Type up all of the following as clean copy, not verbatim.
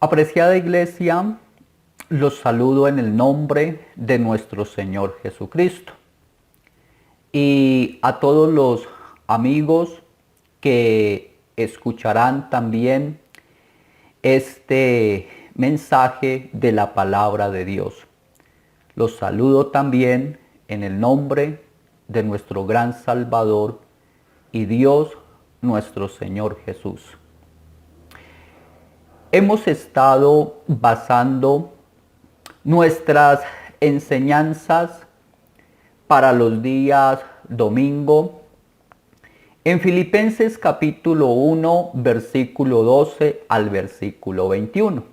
Apreciada Iglesia, los saludo en el nombre de nuestro Señor Jesucristo y a todos los amigos que escucharán también este mensaje de la palabra de Dios. Los saludo también en el nombre de nuestro gran Salvador y Dios nuestro Señor Jesús. Hemos estado basando nuestras enseñanzas para los días domingo en Filipenses capítulo 1, versículo 12 al versículo 21.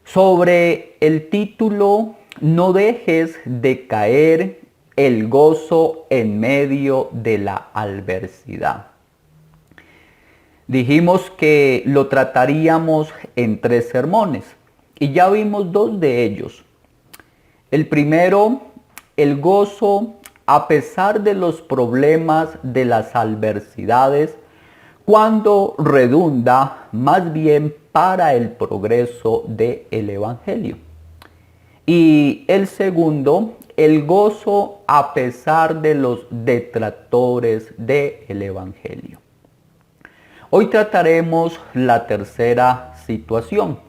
Sobre el título "No dejes de caer el gozo en medio de la adversidad". Dijimos que lo trataríamos en 3 sermones y ya vimos 2 de ellos. El primero, el gozo a pesar de los problemas, de las adversidades, cuando redunda más bien para el progreso del Evangelio. Y el segundo, el gozo a pesar de los detractores del Evangelio. Hoy trataremos la tercera situación,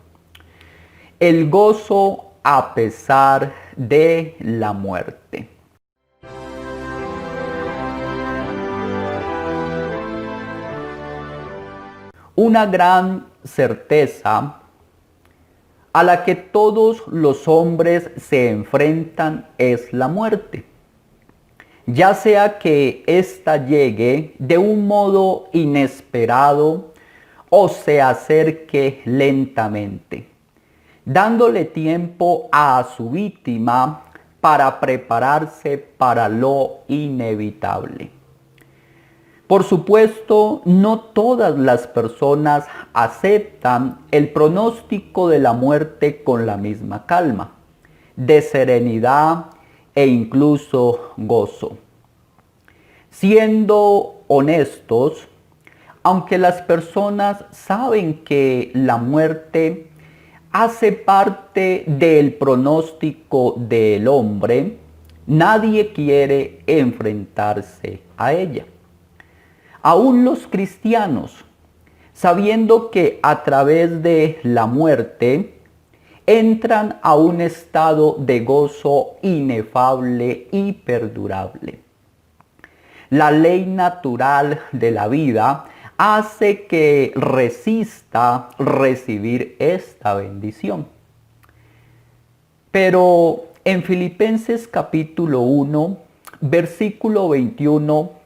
el gozo a pesar de la muerte. Una gran certeza a la que todos los hombres se enfrentan es la muerte. Ya sea que ésta llegue de un modo inesperado o se acerque lentamente, dándole tiempo a su víctima para prepararse para lo inevitable. Por supuesto, no todas las personas aceptan el pronóstico de la muerte con la misma calma, de serenidad e incluso gozo. Siendo honestos, aunque las personas saben que la muerte hace parte del pronóstico del hombre, nadie quiere enfrentarse a ella. Aún los cristianos, sabiendo que a través de la muerte entran a un estado de gozo inefable y perdurable. La ley natural de la vida hace que resista recibir esta bendición. Pero en Filipenses capítulo 1, versículo 21,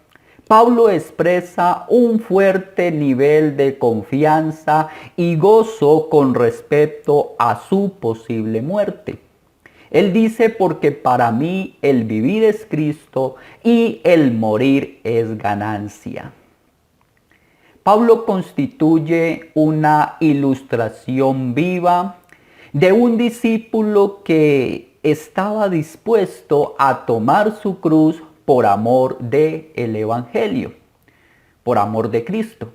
Pablo expresa un fuerte nivel de confianza y gozo con respecto a su posible muerte. Él dice: porque para mí el vivir es Cristo y el morir es ganancia. Pablo constituye una ilustración viva de un discípulo que estaba dispuesto a tomar su cruz por amor del Evangelio, por amor de Cristo.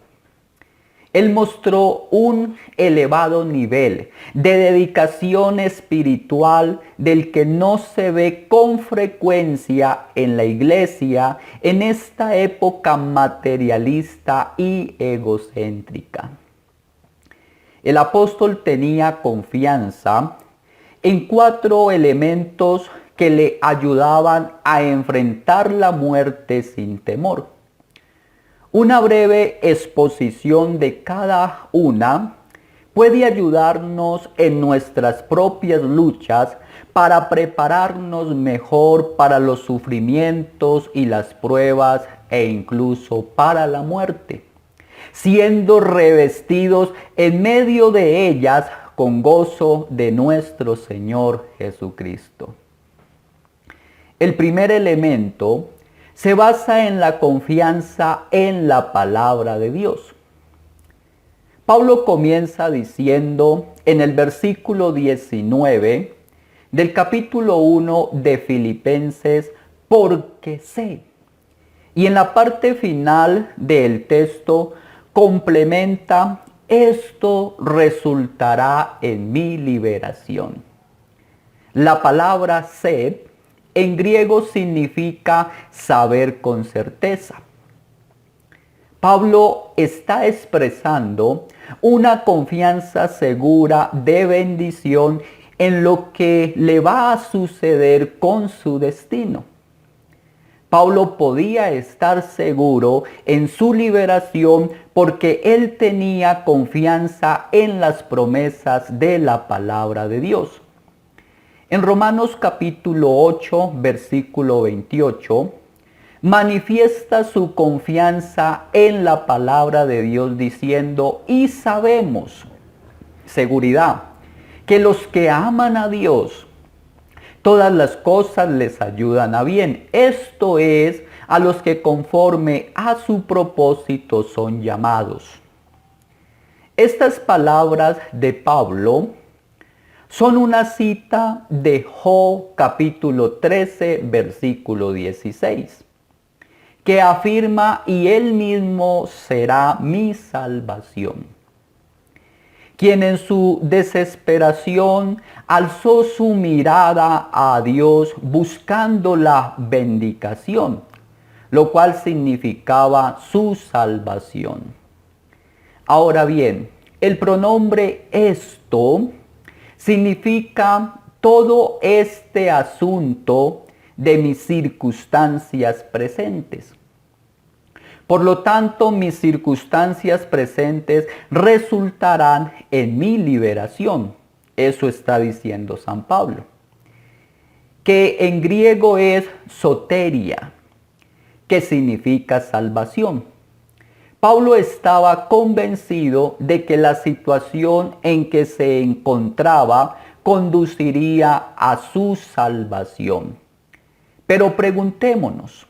Él mostró un elevado nivel de dedicación espiritual del que no se ve con frecuencia en la iglesia en esta época materialista y egocéntrica. El apóstol tenía confianza en 4 elementos que le ayudaban a enfrentar la muerte sin temor. Una breve exposición de cada una puede ayudarnos en nuestras propias luchas para prepararnos mejor para los sufrimientos y las pruebas e incluso para la muerte, siendo revestidos en medio de ellas con gozo de nuestro Señor Jesucristo. El primer elemento se basa en la confianza en la palabra de Dios. Pablo comienza diciendo en el versículo 19 del capítulo 1 de Filipenses: porque sé. Y en la parte final del texto complementa esto resultará en mi liberación. La palabra sed en griego significa saber con certeza. Pablo está expresando una confianza segura de bendición en lo que le va a suceder con su destino. Pablo podía estar seguro en su liberación porque él tenía confianza en las promesas de la palabra de Dios. En Romanos capítulo 8, versículo 28, manifiesta su confianza en la palabra de Dios diciendo, y sabemos, seguridad, que los que aman a Dios, todas las cosas les ayudan a bien. Esto es, a los que conforme a su propósito son llamados. Estas palabras de Pablo son una cita de Job capítulo 13, versículo 16, que afirma, y él mismo será mi salvación. Quien en su desesperación alzó su mirada a Dios buscando la vindicación, lo cual significaba su salvación. Ahora bien, el pronombre esto significa todo este asunto de mis circunstancias presentes. Por lo tanto, mis circunstancias presentes resultarán en mi liberación. Eso está diciendo San Pablo. Que en griego es soteria, que significa salvación. Pablo estaba convencido de que la situación en que se encontraba conduciría a su salvación. Pero preguntémonos,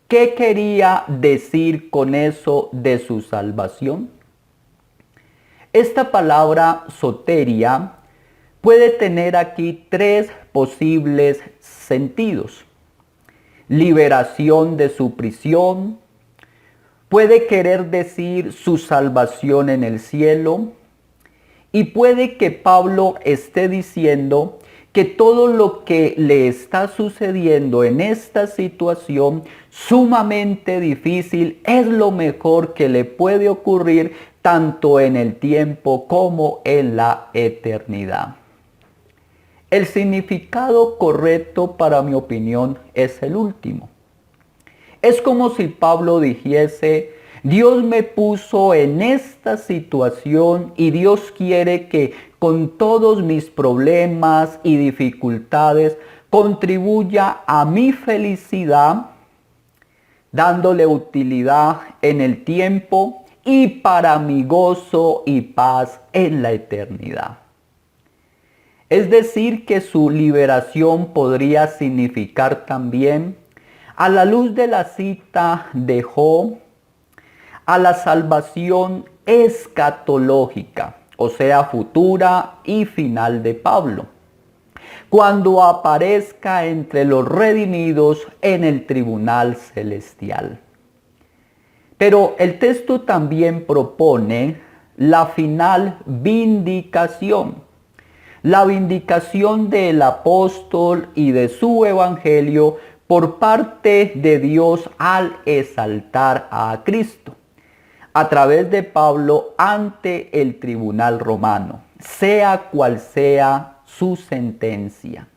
¿qué quería decir con eso de su salvación? Esta palabra soteria puede tener aquí tres posibles sentidos. Liberación de su prisión, puede querer decir su salvación en el cielo, y puede que Pablo esté diciendo que todo lo que le está sucediendo en esta situación sumamente difícil es lo mejor que le puede ocurrir tanto en el tiempo como en la eternidad. El significado correcto, para mi opinión, es el último. Es como si Pablo dijese, Dios me puso en esta situación y Dios quiere que con todos mis problemas y dificultades contribuya a mi felicidad, dándole utilidad en el tiempo y para mi gozo y paz en la eternidad. Es decir, que su liberación podría significar también, a la luz de la cita de Job, a la salvación escatológica, o sea, futura y final de Pablo, cuando aparezca entre los redimidos en el tribunal celestial. Pero el texto también propone la final vindicación, la vindicación del apóstol y de su evangelio por parte de Dios al exaltar a Cristo, a través de Pablo ante el tribunal romano, sea cual sea su sentencia.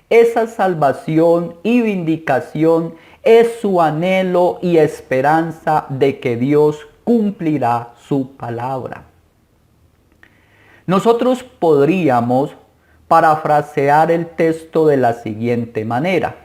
Esa salvación y vindicación es su anhelo y esperanza de que Dios cumplirá su palabra. Nosotros podríamos parafrasear el texto de la siguiente manera.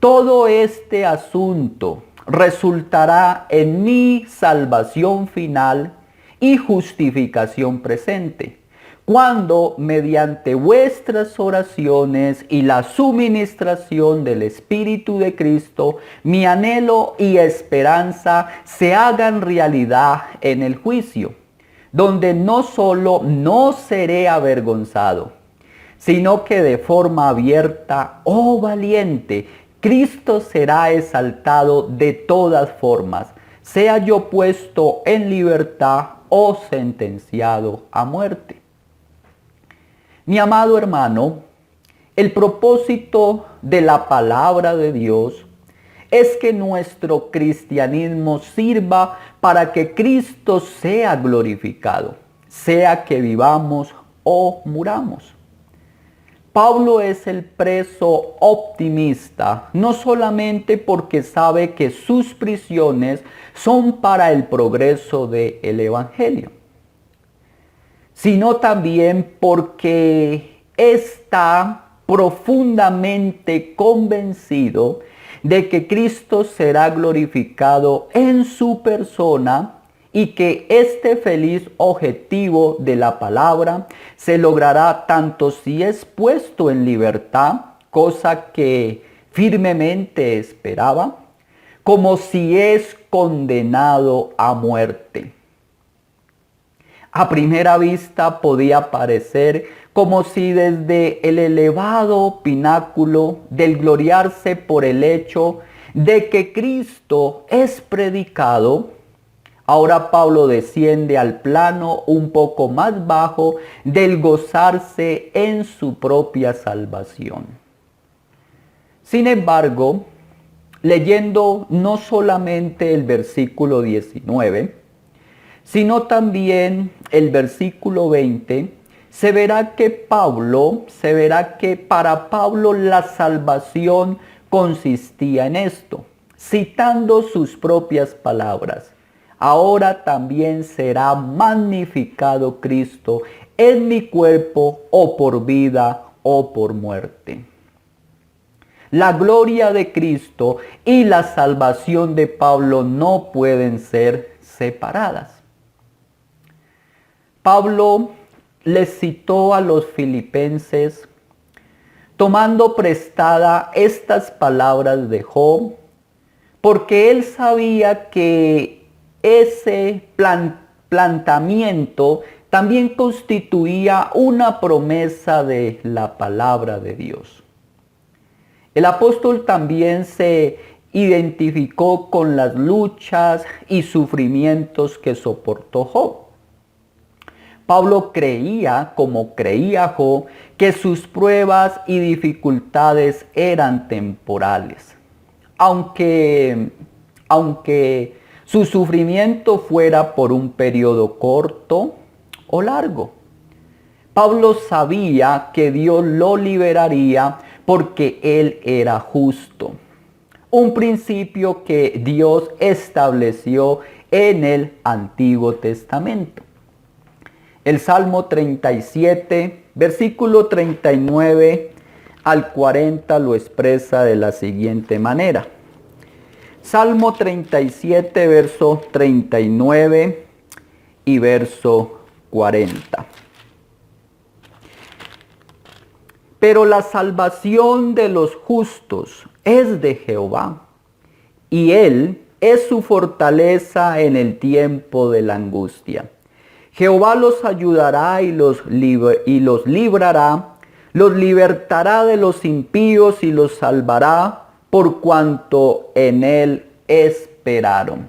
Todo este asunto resultará en mi salvación final y justificación presente, cuando mediante vuestras oraciones y la suministración del Espíritu de Cristo, mi anhelo y esperanza se hagan realidad en el juicio, donde no solo no seré avergonzado, sino que de forma abierta, oh valiente, Cristo será exaltado de todas formas, sea yo puesto en libertad o sentenciado a muerte. Mi amado hermano, el propósito de la palabra de Dios es que nuestro cristianismo sirva para que Cristo sea glorificado, sea que vivamos o muramos. Pablo es el preso optimista, no solamente porque sabe que sus prisiones son para el progreso del Evangelio, sino también porque está profundamente convencido de que Cristo será glorificado en su persona y que este feliz objetivo de la palabra se logrará tanto si es puesto en libertad, cosa que firmemente esperaba, como si es condenado a muerte. A primera vista podía parecer como si desde el elevado pináculo del gloriarse por el hecho de que Cristo es predicado, ahora Pablo desciende al plano un poco más bajo del gozarse en su propia salvación. Sin embargo, leyendo no solamente el versículo 19, sino también el versículo 20, se verá que para Pablo la salvación consistía en esto, citando sus propias palabras. Ahora también será magnificado Cristo en mi cuerpo, o por vida o por muerte. La gloria de Cristo y la salvación de Pablo no pueden ser separadas. Pablo les citó a los filipenses tomando prestada estas palabras de Job, porque él sabía que ese planteamiento también constituía una promesa de la palabra de Dios. El apóstol también se identificó con las luchas y sufrimientos que soportó Job. Pablo creía, como creía Job, que sus pruebas y dificultades eran temporales, aunque su sufrimiento fuera por un periodo corto o largo. Pablo sabía que Dios lo liberaría porque Él era justo. Un principio que Dios estableció en el Antiguo Testamento. El Salmo 37, versículo 39 al 40 lo expresa de la siguiente manera. Salmo 37, verso 39 y verso 40. Pero la salvación de los justos es de Jehová, y Él es su fortaleza en el tiempo de la angustia. Jehová los ayudará y los librará, los libertará de los impíos y los salvará, por cuanto en Él esperaron.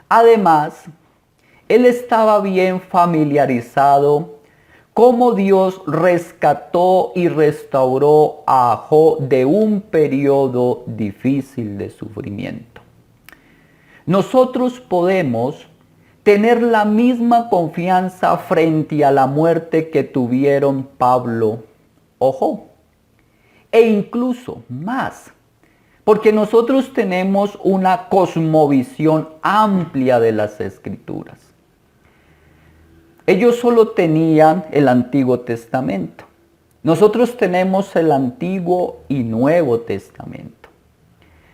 Además, él estaba bien familiarizado cómo Dios rescató y restauró a Job de un periodo difícil de sufrimiento. Nosotros podemos tener la misma confianza frente a la muerte que tuvieron Pablo o Job, e incluso más, porque nosotros tenemos una cosmovisión amplia de las Escrituras. Ellos solo tenían el Antiguo Testamento. Nosotros tenemos el Antiguo y Nuevo Testamento.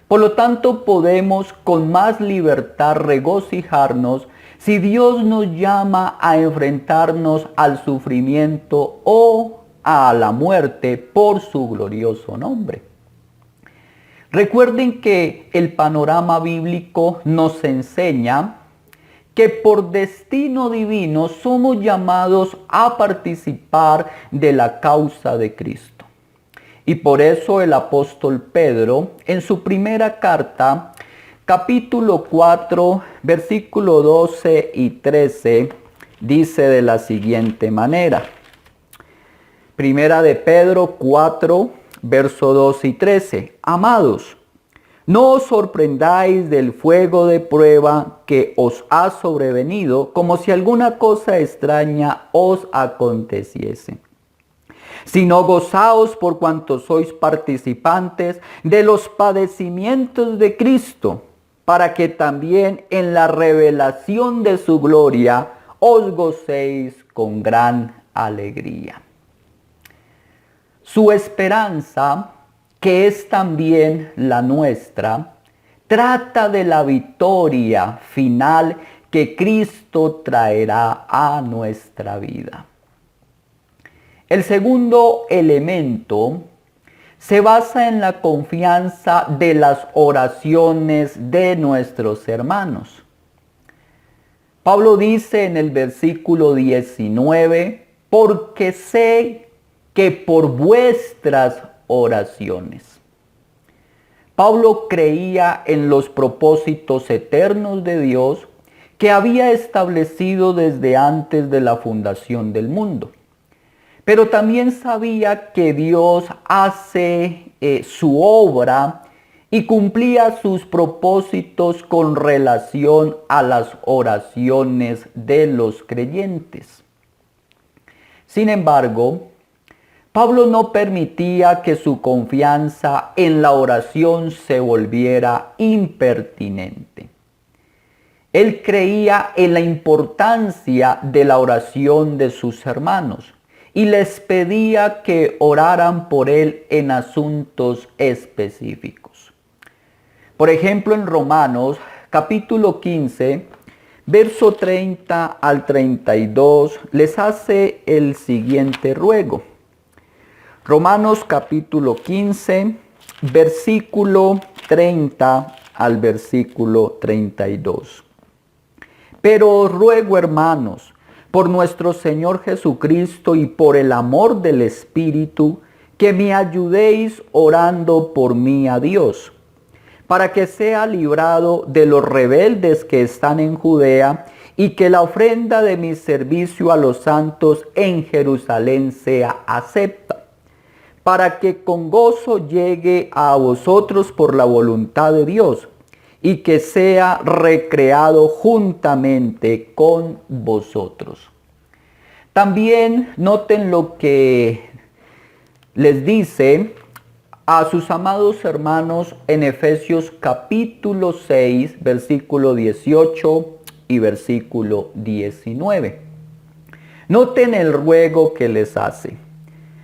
Por lo tanto, podemos con más libertad regocijarnos si Dios nos llama a enfrentarnos al sufrimiento o a la muerte por su glorioso nombre. Recuerden que el panorama bíblico nos enseña que por destino divino somos llamados a participar de la causa de Cristo. Y por eso el apóstol Pedro, en su primera carta, capítulo 4, versículo 12 y 13, dice de la siguiente manera. Primera de Pedro 4, verso 12 y 13. Amados, no os sorprendáis del fuego de prueba que os ha sobrevenido, como si alguna cosa extraña os aconteciese, sino gozaos por cuanto sois participantes de los padecimientos de Cristo, para que también en la revelación de su gloria os gocéis con gran alegría. Su esperanza, que es también la nuestra, trata de la victoria final que Cristo traerá a nuestra vida. El segundo elemento se basa en la confianza de las oraciones de nuestros hermanos. Pablo dice en el versículo 19, porque sé que por vuestras oraciones. Pablo creía en los propósitos eternos de Dios que había establecido desde antes de la fundación del mundo. Pero también sabía que Dios hace su obra y cumplía sus propósitos con relación a las oraciones de los creyentes. Sin embargo, Pablo no permitía que su confianza en la oración se volviera impertinente. Él creía en la importancia de la oración de sus hermanos y les pedía que oraran por él en asuntos específicos. Por ejemplo, en Romanos capítulo 15, verso 30 al 32, les hace el siguiente ruego. Romanos capítulo 15, versículo 30 al versículo 32. Pero os ruego, hermanos, por nuestro Señor Jesucristo y por el amor del Espíritu, que me ayudéis orando por mí a Dios, para que sea librado de los rebeldes que están en Judea, y que la ofrenda de mi servicio a los santos en Jerusalén sea acepta, para que con gozo llegue a vosotros por la voluntad de Dios, y que sea recreado juntamente con vosotros. También noten lo que les dice a sus amados hermanos en Efesios capítulo 6, versículo 18 y versículo 19. Noten el ruego que les hace.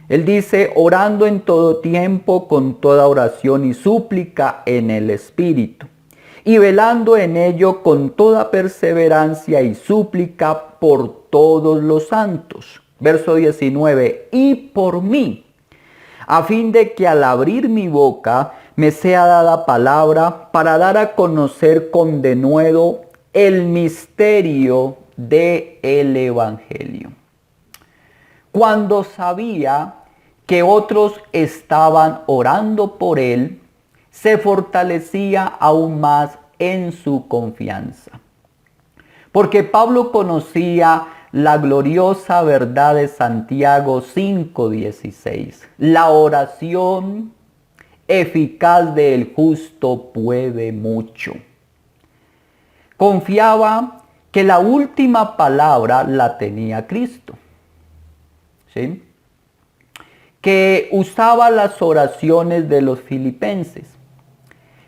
Él dice, orando en todo tiempo con toda oración y súplica en el Espíritu, y velando en ello con toda perseverancia y súplica por todos los santos. Verso 19, y por mí, a fin de que al abrir mi boca me sea dada palabra para dar a conocer con denuedo el misterio del Evangelio. Cuando sabía que otros estaban orando por él, se fortalecía aún más en su confianza. Porque Pablo conocía la gloriosa verdad de Santiago 5:16. La oración eficaz del justo puede mucho. Confiaba que la última palabra la tenía Cristo. ¿Sí? Que usaba las oraciones de los filipenses,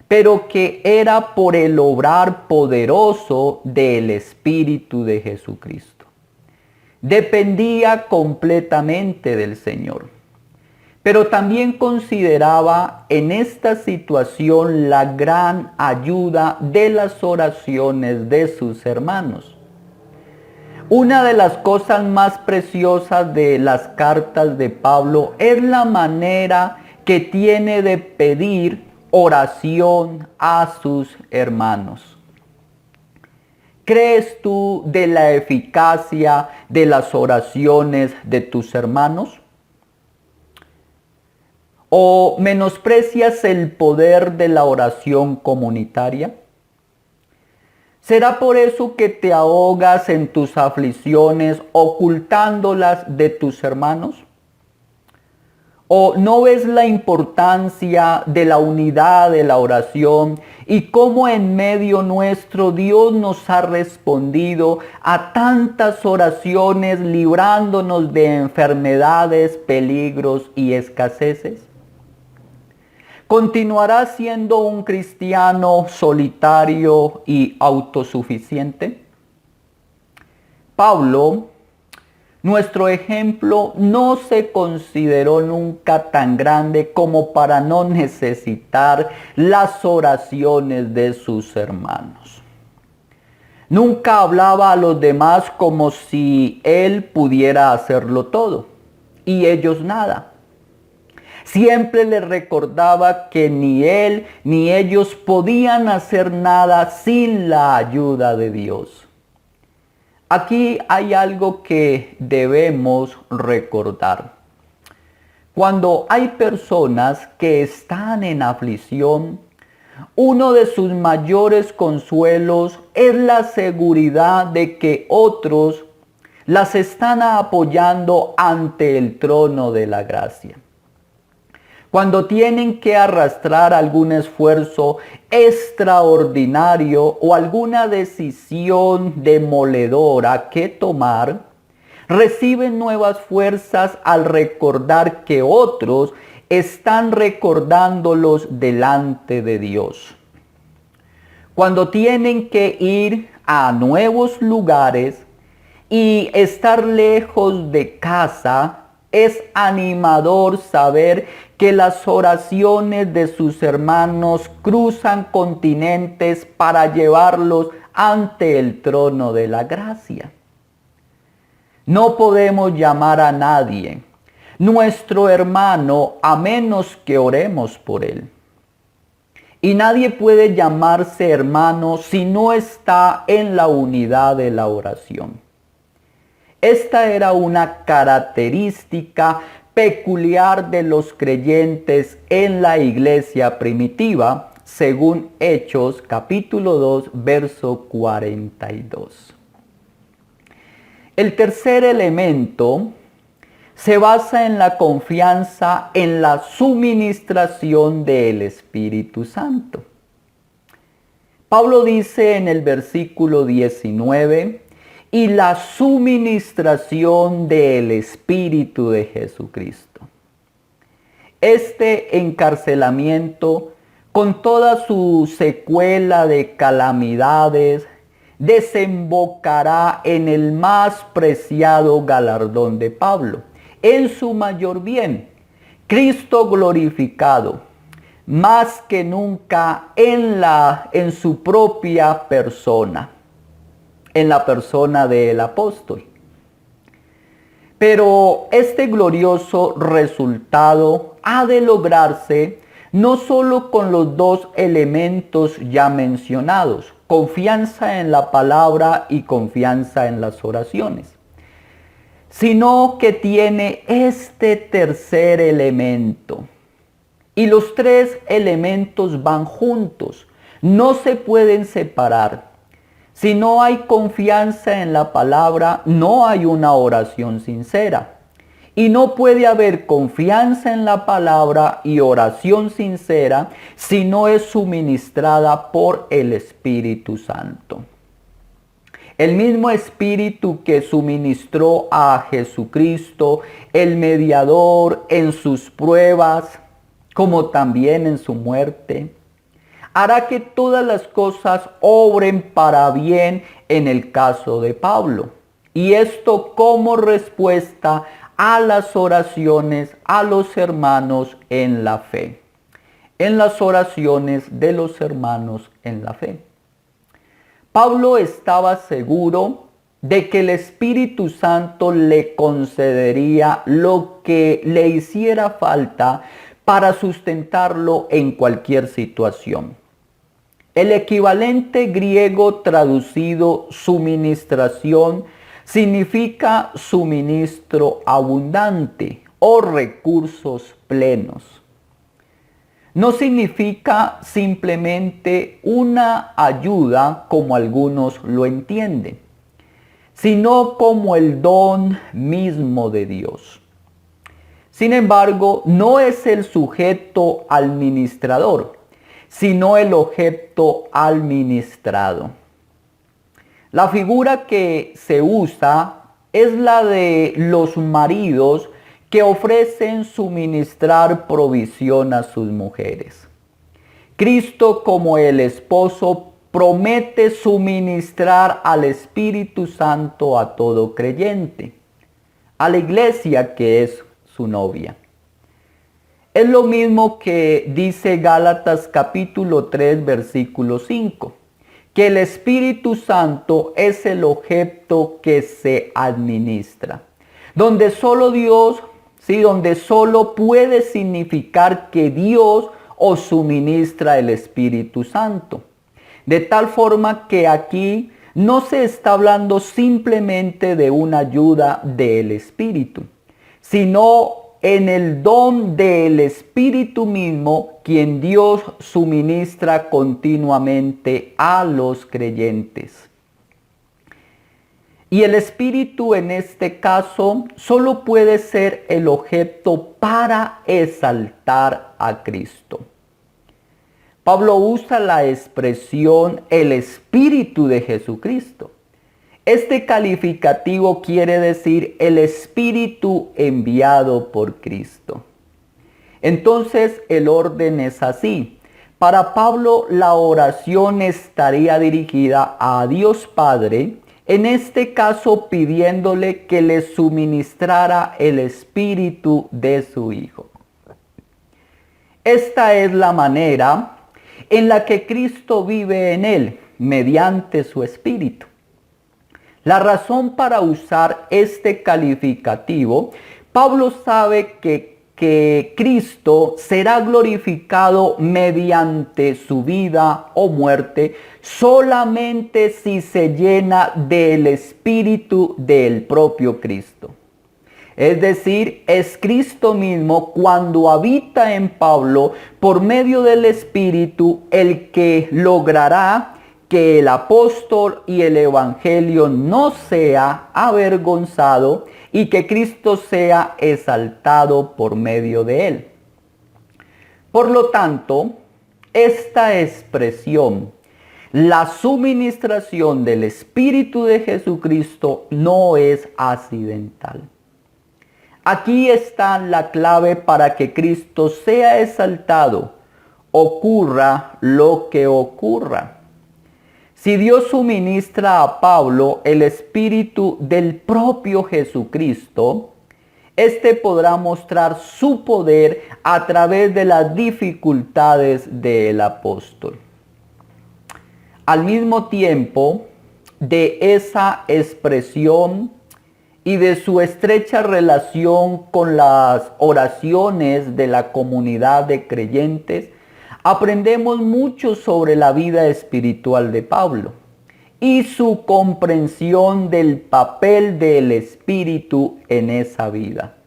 pero que era por el obrar poderoso del Espíritu de Jesucristo. Dependía completamente del Señor, pero también consideraba en esta situación la gran ayuda de las oraciones de sus hermanos. Una de las cosas más preciosas de las cartas de Pablo es la manera que tiene de pedir oración a sus hermanos. ¿Crees tú de la eficacia de las oraciones de tus hermanos? ¿O menosprecias el poder de la oración comunitaria? ¿Será por eso que te ahogas en tus aflicciones, ocultándolas de tus hermanos? ¿O no ves la importancia de la unidad de la oración y cómo en medio nuestro Dios nos ha respondido a tantas oraciones librándonos de enfermedades, peligros y escaseces? ¿Continuarás siendo un cristiano solitario y autosuficiente? Pablo, nuestro ejemplo, no se consideró nunca tan grande como para no necesitar las oraciones de sus hermanos. Nunca hablaba a los demás como si él pudiera hacerlo todo y ellos nada. Siempre les recordaba que ni él ni ellos podían hacer nada sin la ayuda de Dios. Aquí hay algo que debemos recordar. Cuando hay personas que están en aflicción, uno de sus mayores consuelos es la seguridad de que otros las están apoyando ante el trono de la gracia. Cuando tienen que arrastrar algún esfuerzo extraordinario o alguna decisión demoledora que tomar, reciben nuevas fuerzas al recordar que otros están recordándolos delante de Dios. Cuando tienen que ir a nuevos lugares y estar lejos de casa, es animador saber que las oraciones de sus hermanos cruzan continentes para llevarlos ante el trono de la gracia. No podemos llamar a nadie nuestro hermano a menos que oremos por él. Y nadie puede llamarse hermano si no está en la unidad de la oración. Esta era una característica peculiar de los creyentes en la iglesia primitiva, según Hechos capítulo 2, verso 42. El tercer elemento se basa en la confianza en la suministración del Espíritu Santo. Pablo dice en el versículo 19, y la suministración del Espíritu de Jesucristo. Este encarcelamiento, con toda su secuela de calamidades, desembocará en el más preciado galardón de Pablo, en su mayor bien, Cristo glorificado, más que nunca en su propia persona, en la persona del apóstol. Pero este glorioso resultado ha de lograrse no solo con los dos elementos ya mencionados, confianza en la palabra y confianza en las oraciones, sino que tiene este tercer elemento. Y los tres elementos van juntos, no se pueden separar. Si no hay confianza en la palabra, no hay una oración sincera. Y no puede haber confianza en la palabra y oración sincera si no es suministrada por el Espíritu Santo. El mismo Espíritu que suministró a Jesucristo, el mediador, en sus pruebas, como también en su muerte, hará que todas las cosas obren para bien en el caso de Pablo. Y esto como respuesta a las oraciones a los hermanos en la fe. En las oraciones de los hermanos en la fe. Pablo estaba seguro de que el Espíritu Santo le concedería lo que le hiciera falta para sustentarlo en cualquier situación. El equivalente griego traducido suministración significa suministro abundante o recursos plenos. no significa simplemente una ayuda como algunos lo entienden, sino como el don mismo de Dios. Sin embargo, no es el sujeto administrador, sino el objeto administrado. La figura que se usa es la de los maridos que ofrecen suministrar provisión a sus mujeres. Cristo, como el esposo, promete suministrar al Espíritu Santo a todo creyente, a la iglesia que es su novia. Es lo mismo que dice Gálatas capítulo 3, versículo 5, que el Espíritu Santo es el objeto que se administra, donde solo Dios, donde solo puede significar que Dios os suministra el Espíritu Santo. De tal forma que aquí no se está hablando simplemente de una ayuda del Espíritu, sino en el don del Espíritu mismo, quien Dios suministra continuamente a los creyentes. Y el Espíritu en este caso solo puede ser el objeto para exaltar a Cristo. Pablo usa la expresión el Espíritu de Jesucristo. Este calificativo quiere decir el Espíritu enviado por Cristo. Entonces el orden es así. Para Pablo la oración estaría dirigida a Dios Padre, en este caso pidiéndole que le suministrara el Espíritu de su Hijo. Esta es la manera en la que Cristo vive en él, mediante su Espíritu. La razón para usar este calificativo, Pablo sabe que Cristo será glorificado mediante su vida o muerte solamente si se llena del Espíritu del propio Cristo. Es decir, es Cristo mismo cuando habita en Pablo por medio del Espíritu el que logrará que el apóstol y el evangelio no sea avergonzado y que Cristo sea exaltado por medio de él. Por lo tanto, esta expresión, la suministración del Espíritu de Jesucristo, no es accidental. Aquí está la clave para que Cristo sea exaltado, ocurra lo que ocurra. Si Dios suministra a Pablo el Espíritu del propio Jesucristo, éste podrá mostrar su poder a través de las dificultades del apóstol. Al mismo tiempo de esa expresión y de su estrecha relación con las oraciones de la comunidad de creyentes, aprendemos mucho sobre la vida espiritual de Pablo y su comprensión del papel del Espíritu en esa vida.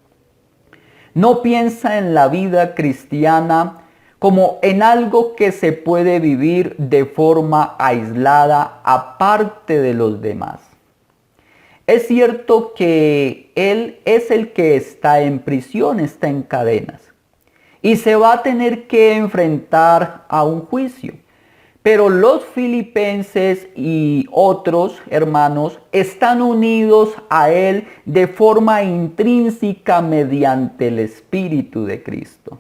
No piensa en la vida cristiana como en algo que se puede vivir de forma aislada aparte de los demás. Es cierto que él es el que está en prisión, está en cadenas, y se va a tener que enfrentar a un juicio. Pero los filipenses y otros hermanos están unidos a él de forma intrínseca mediante el Espíritu de Cristo.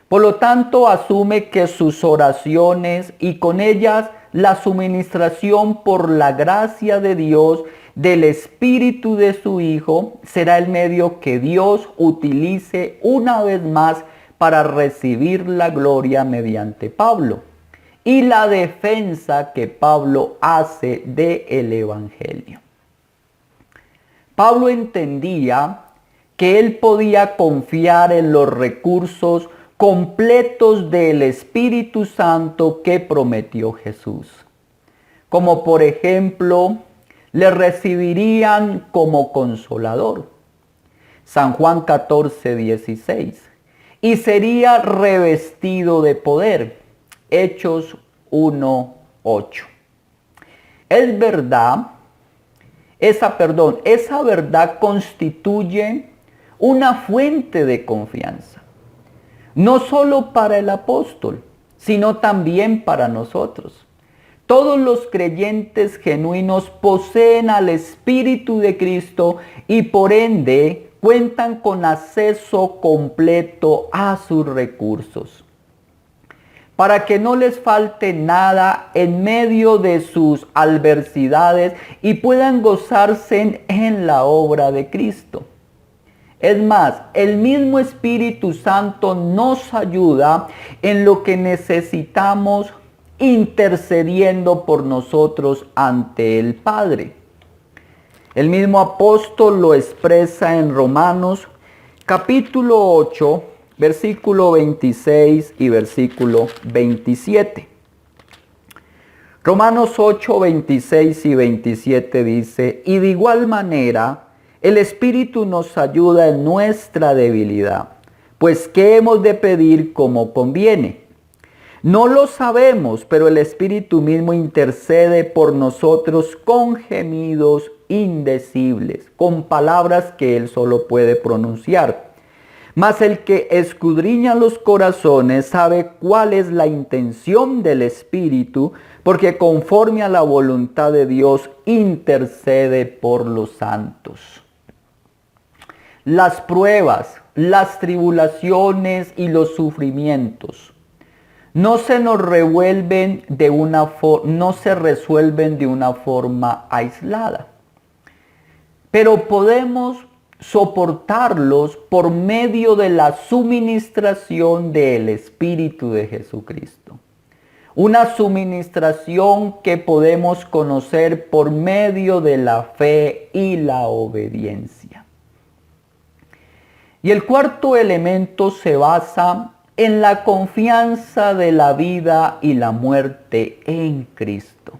Por lo tanto, asume que sus oraciones y con ellas la suministración por la gracia de Dios del Espíritu de su Hijo será el medio que Dios utilice una vez más para recibir la gloria mediante Pablo y la defensa que Pablo hace del Evangelio. Pablo entendía que él podía confiar en los recursos completos del Espíritu Santo que prometió Jesús, como por ejemplo, le recibirían como consolador. San Juan 14, 16. y sería revestido de poder. Hechos 1:8. Es verdad, esa verdad constituye una fuente de confianza, no solo para el apóstol, sino también para nosotros. Todos los creyentes genuinos poseen al Espíritu de Cristo y por ende cuentan con acceso completo a sus recursos, para que no les falte nada en medio de sus adversidades y puedan gozarse en la obra de Cristo. Es más, el mismo Espíritu Santo nos ayuda en lo que necesitamos, intercediendo por nosotros ante el Padre. El mismo apóstol lo expresa en Romanos capítulo 8, versículo 26 y versículo 27. Romanos 8, 26 y 27 dice: y de igual manera, el Espíritu nos ayuda en nuestra debilidad, pues ¿qué hemos de pedir como conviene? No lo sabemos, pero el Espíritu mismo intercede por nosotros con gemidos indecibles, con palabras que Él solo puede pronunciar. Mas el que escudriña los corazones sabe cuál es la intención del Espíritu, porque conforme a la voluntad de Dios intercede por los santos. Las pruebas, las tribulaciones y los sufrimientos no se resuelven de una forma aislada, pero podemos soportarlos por medio de la suministración del Espíritu de Jesucristo. Una suministración que podemos conocer por medio de la fe y la obediencia. Y el cuarto elemento se basa en la confianza de la vida y la muerte en Cristo.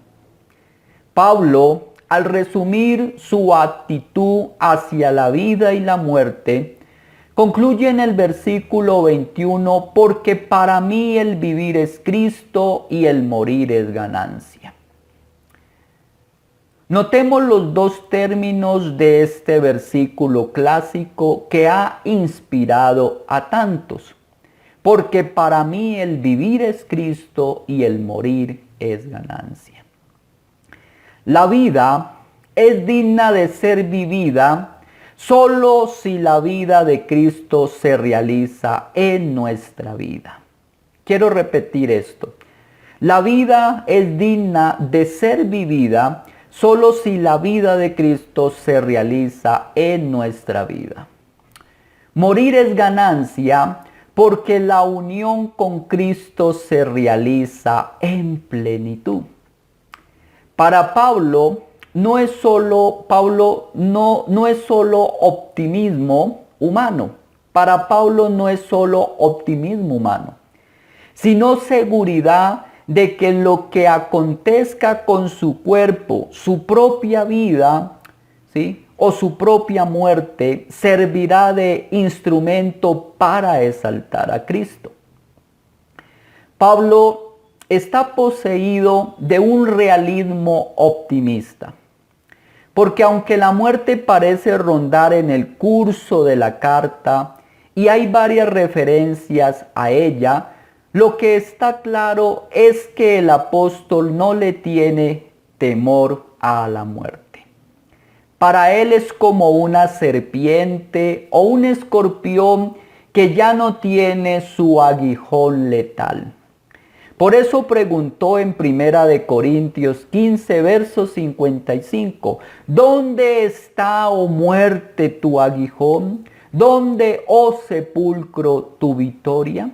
Pablo, al resumir su actitud hacia la vida y la muerte, concluye en el versículo 21, porque para mí el vivir es Cristo y el morir es ganancia. Notemos los dos términos de este versículo clásico que ha inspirado a tantos. Porque para mí el vivir es Cristo y el morir es ganancia. La vida es digna de ser vivida solo si la vida de Cristo se realiza en nuestra vida. Quiero repetir esto. La vida es digna de ser vivida solo si la vida de Cristo se realiza en nuestra vida. Morir es ganancia porque la unión con Cristo se realiza en plenitud. Para Pablo no es solo optimismo humano. Para Pablo no es solo optimismo humano, sino seguridad de que lo que acontezca con su cuerpo, su propia vida, ¿sí?, o su propia muerte, servirá de instrumento para exaltar a Cristo. Pablo está poseído de un realismo optimista, porque aunque la muerte parece rondar en el curso de la carta y hay varias referencias a ella, lo que está claro es que el apóstol no le tiene temor a la muerte. Para él es como una serpiente o un escorpión que ya no tiene su aguijón letal. Por eso preguntó en 1 Corintios 15, verso 55, ¿dónde está, oh muerte, tu aguijón? ¿Dónde, oh sepulcro, tu victoria?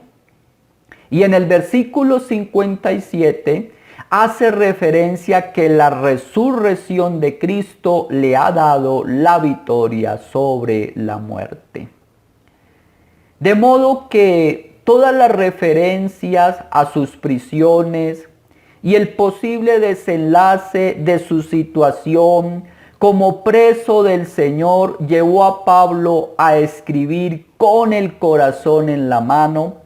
Y en el versículo 57 hace referencia a que la resurrección de Cristo le ha dado la victoria sobre la muerte. De modo que todas las referencias a sus prisiones y el posible desenlace de su situación como preso del Señor, llevó a Pablo a escribir con el corazón en la mano,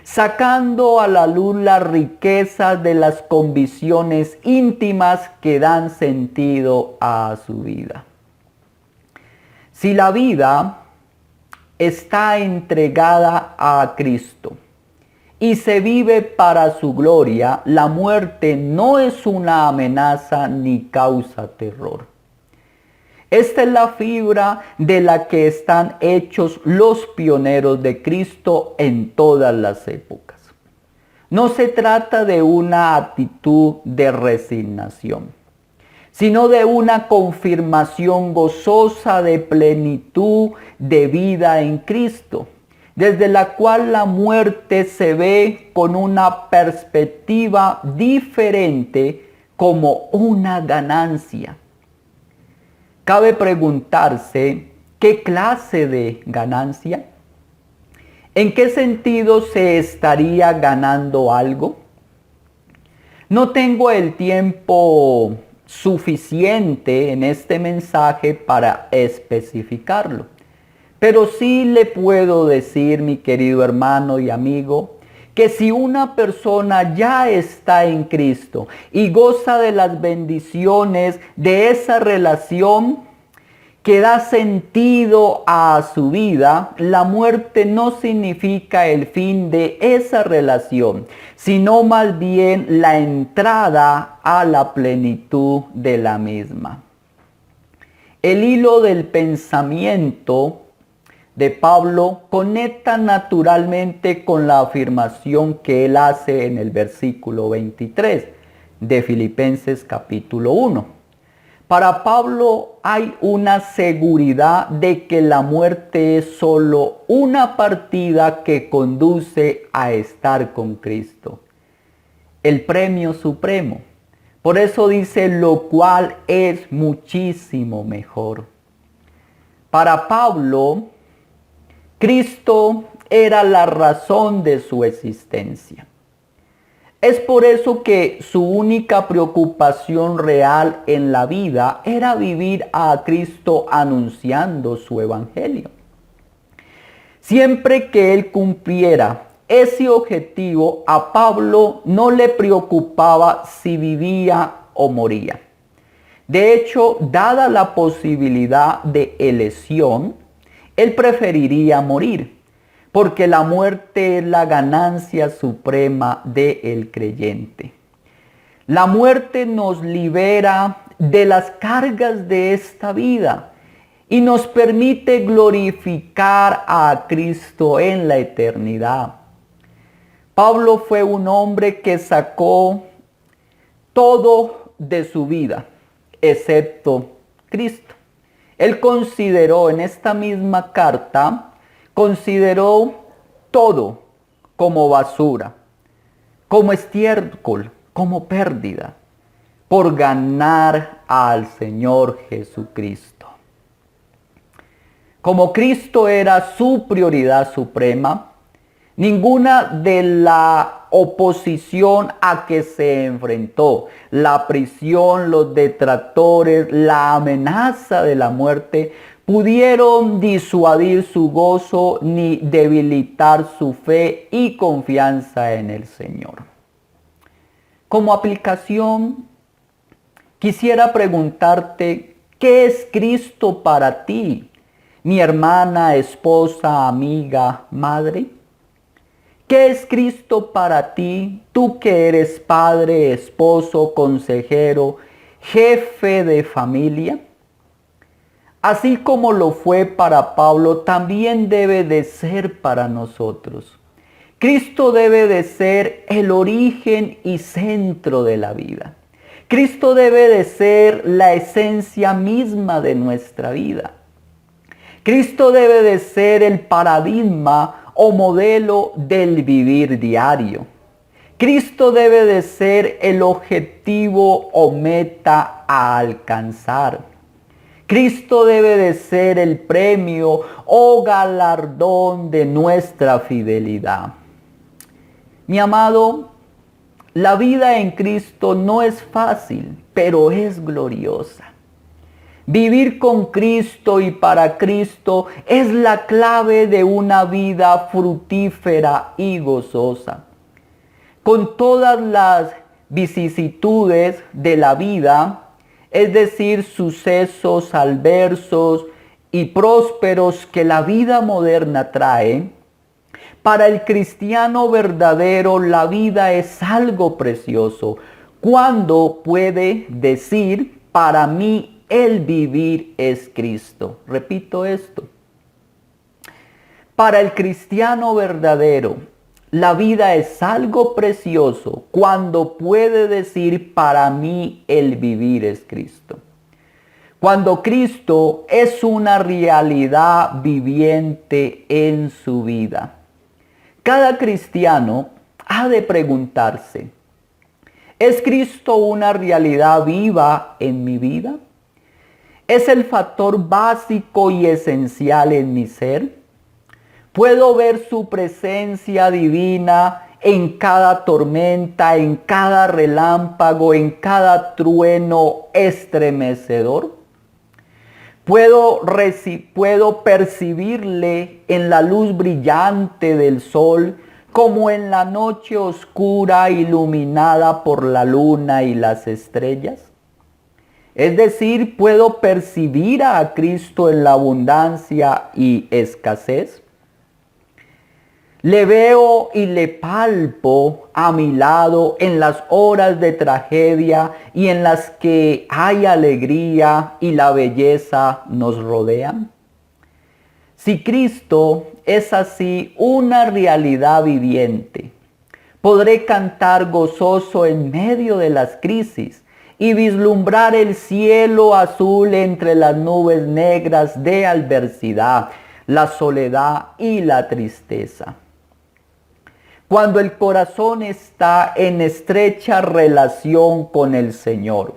sacando a la luz las riquezas de las convicciones íntimas que dan sentido a su vida. Si la vida está entregada a Cristo y se vive para su gloria, la muerte no es una amenaza ni causa terror. Esta es la fibra de la que están hechos los pioneros de Cristo en todas las épocas. No se trata de una actitud de resignación, sino de una confirmación gozosa de plenitud de vida en Cristo, desde la cual la muerte se ve con una perspectiva diferente como una ganancia. Cabe preguntarse, ¿qué clase de ganancia? ¿En qué sentido se estaría ganando algo? No tengo el tiempo suficiente en este mensaje para especificarlo, pero sí le puedo decir, mi querido hermano y amigo, que si una persona ya está en Cristo y goza de las bendiciones de esa relación que da sentido a su vida, la muerte no significa el fin de esa relación, sino más bien la entrada a la plenitud de la misma. El hilo del pensamiento de Pablo conecta naturalmente con la afirmación que él hace en el versículo 23 de Filipenses capítulo 1. Para Pablo hay una seguridad de que la muerte es solo una partida que conduce a estar con Cristo, el premio supremo. Por eso dice, lo cual es muchísimo mejor. Para Pablo, Cristo era la razón de su existencia. Es por eso que su única preocupación real en la vida era vivir a Cristo anunciando su evangelio. Siempre que él cumpliera ese objetivo, a Pablo no le preocupaba si vivía o moría. De hecho, dada la posibilidad de elección, él preferiría morir, porque la muerte es la ganancia suprema del creyente. La muerte nos libera de las cargas de esta vida y nos permite glorificar a Cristo en la eternidad. Pablo fue un hombre que sacó todo de su vida, excepto Cristo. Él consideró en esta misma carta, consideró todo como basura, como estiércol, como pérdida, por ganar al Señor Jesucristo. Como Cristo era su prioridad suprema, ninguna de la oposición a que se enfrentó, la prisión, los detractores, la amenaza de la muerte, pudieron disuadir su gozo ni debilitar su fe y confianza en el Señor. Como aplicación, quisiera preguntarte, ¿qué es Cristo para ti, mi hermana, esposa, amiga, madre? ¿Qué es Cristo para ti, tú que eres padre, esposo, consejero, jefe de familia? Así como lo fue para Pablo, también debe de ser para nosotros. Cristo debe de ser el origen y centro de la vida. Cristo debe de ser la esencia misma de nuestra vida. Cristo debe de ser el paradigma o modelo del vivir diario. Cristo debe de ser el objetivo o meta a alcanzar. Cristo debe de ser el premio o galardón de nuestra fidelidad. Mi amado, la vida en Cristo no es fácil, pero es gloriosa. Vivir con Cristo y para Cristo es la clave de una vida fructífera y gozosa. Con todas las vicisitudes de la vida, es decir, sucesos adversos y prósperos que la vida moderna trae, para el cristiano verdadero la vida es algo precioso, cuando puede decir, para mí el vivir es Cristo. Repito esto. Para el cristiano verdadero, la vida es algo precioso cuando puede decir, para mí el vivir es Cristo. Cuando Cristo es una realidad viviente en su vida. Cada cristiano ha de preguntarse, ¿es Cristo una realidad viva en mi vida? ¿Es el factor básico y esencial en mi ser? ¿Puedo ver su presencia divina en cada tormenta, en cada relámpago, en cada trueno estremecedor? ¿Puedo percibirle en la luz brillante del sol, como en la noche oscura iluminada por la luna y las estrellas? Es decir, ¿puedo percibir a Cristo en la abundancia y escasez? Le veo y le palpo a mi lado en las horas de tragedia y en las que hay alegría y la belleza nos rodean. Si Cristo es así una realidad viviente, podré cantar gozoso en medio de las crisis y vislumbrar el cielo azul entre las nubes negras de adversidad, la soledad y la tristeza. Cuando el corazón está en estrecha relación con el Señor,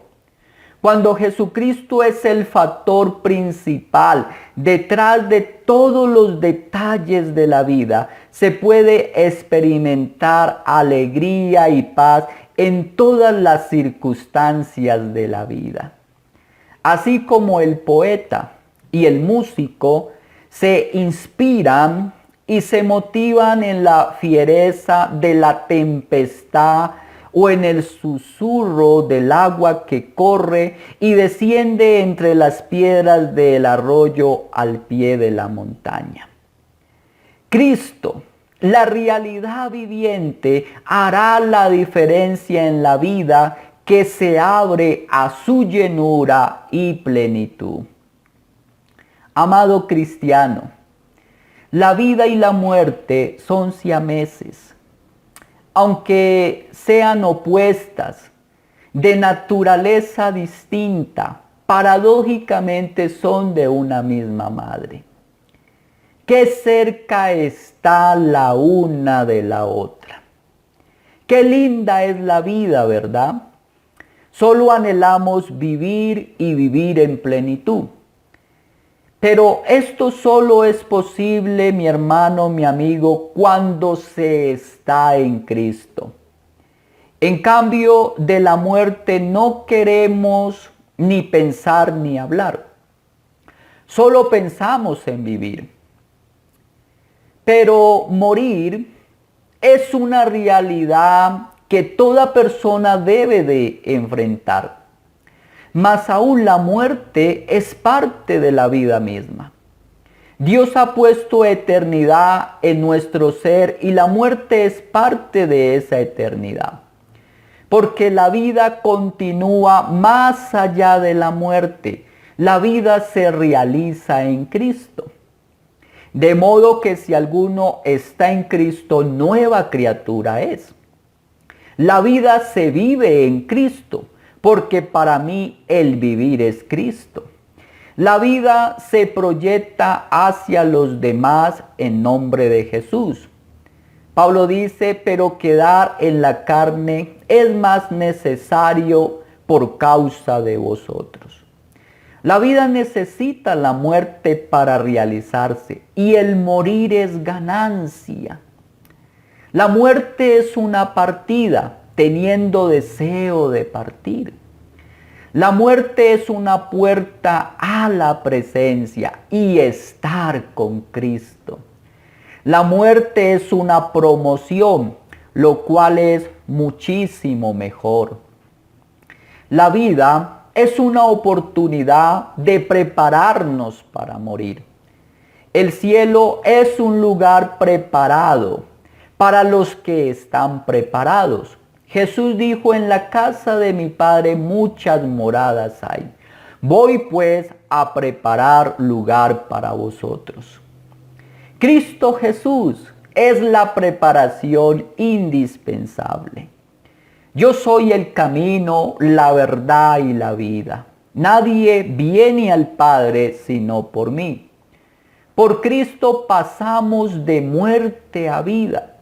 cuando Jesucristo es el factor principal detrás de todos los detalles de la vida, se puede experimentar alegría y paz en todas las circunstancias de la vida. Así como el poeta y el músico se inspiran y se motivan en la fiereza de la tempestad o en el susurro del agua que corre y desciende entre las piedras del arroyo al pie de la montaña. Cristo, la realidad viviente, hará la diferencia en la vida que se abre a su llenura y plenitud. Amado cristiano, la vida y la muerte son siameses, aunque sean opuestas, de naturaleza distinta, paradójicamente son de una misma madre. Qué cerca está la una de la otra. Qué linda es la vida, ¿verdad? Solo anhelamos vivir y vivir en plenitud. Pero esto solo es posible, mi hermano, mi amigo, cuando se está en Cristo. En cambio, de la muerte no queremos ni pensar ni hablar. Solo pensamos en vivir. Pero morir es una realidad que toda persona debe de enfrentar. Más aún la muerte es parte de la vida misma. Dios ha puesto eternidad en nuestro ser y la muerte es parte de esa eternidad. Porque la vida continúa más allá de la muerte. La vida se realiza en Cristo. De modo que si alguno está en Cristo, nueva criatura es. La vida se vive en Cristo, porque para mí el vivir es Cristo. La vida se proyecta hacia los demás en nombre de Jesús. Pablo dice, pero quedar en la carne es más necesario por causa de vosotros. La vida necesita la muerte para realizarse y el morir es ganancia. La muerte es una partida, teniendo deseo de partir. La muerte es una puerta a la presencia y estar con Cristo. La muerte es una promoción, lo cual es muchísimo mejor. La vida es una oportunidad de prepararnos para morir. El cielo es un lugar preparado para los que están preparados. Jesús dijo: en la casa de mi Padre muchas moradas hay. Voy pues a preparar lugar para vosotros. Cristo Jesús es la preparación indispensable. Yo soy el camino, la verdad y la vida. Nadie viene al Padre sino por mí. Por Cristo pasamos de muerte a vida.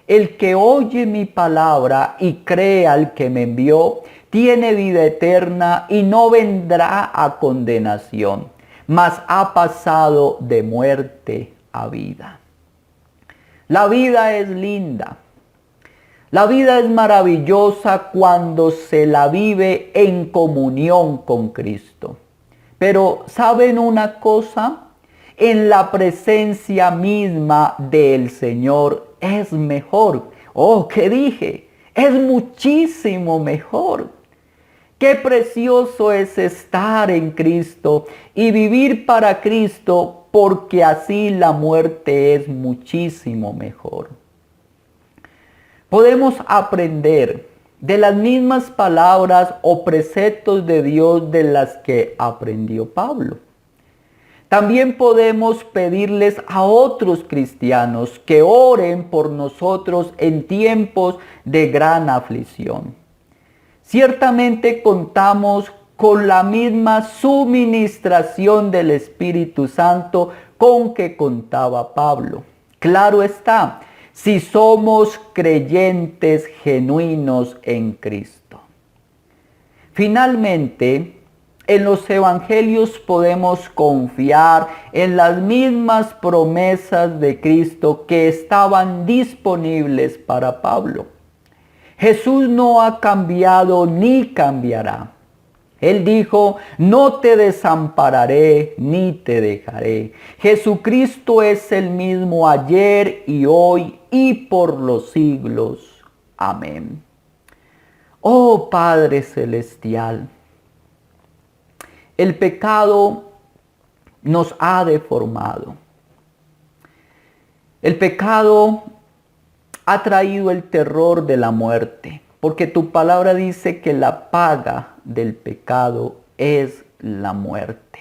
El que oye mi palabra y cree al que me envió, tiene vida eterna y no vendrá a condenación, mas ha pasado de muerte a vida. La vida es linda. La vida es maravillosa cuando se la vive en comunión con Cristo. Pero ¿saben una cosa? En la presencia misma del Señor es mejor. Oh, ¿qué dije? Es muchísimo mejor. Qué precioso es estar en Cristo y vivir para Cristo, porque así la muerte es muchísimo mejor. Podemos aprender de las mismas palabras o preceptos de Dios de las que aprendió Pablo. También podemos pedirles a otros cristianos que oren por nosotros en tiempos de gran aflicción. Ciertamente contamos con la misma suministración del Espíritu Santo con que contaba Pablo. Claro está, si somos creyentes genuinos en Cristo. Finalmente, en los evangelios podemos confiar en las mismas promesas de Cristo que estaban disponibles para Pablo. Jesús no ha cambiado ni cambiará. Él dijo: no te desampararé ni te dejaré. Jesucristo es el mismo ayer y hoy y por los siglos. Amén. Oh Padre Celestial, el pecado nos ha deformado. El pecado ha traído el terror de la muerte, porque tu palabra dice que la paga del pecado es la muerte.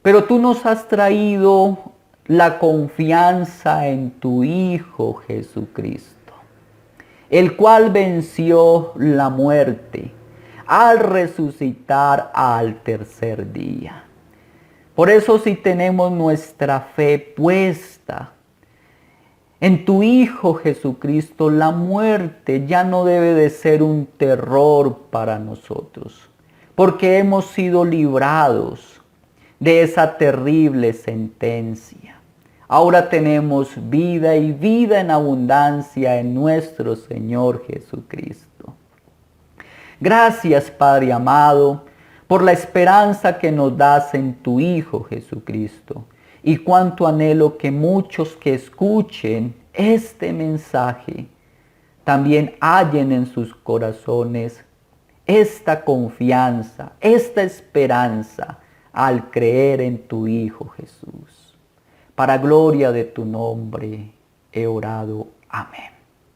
Pero tú nos has traído la confianza en tu Hijo Jesucristo, el cual venció la muerte al resucitar al tercer día. Por eso, si tenemos nuestra fe puesta en tu Hijo Jesucristo, la muerte ya no debe de ser un terror para nosotros, porque hemos sido librados de esa terrible sentencia. Ahora tenemos vida y vida en abundancia en nuestro Señor Jesucristo. Gracias, Padre amado, por la esperanza que nos das en tu Hijo Jesucristo. Y cuánto anhelo que muchos que escuchen este mensaje también hallen en sus corazones esta confianza, esta esperanza al creer en tu Hijo Jesús. Para gloria de tu nombre he orado. Amén.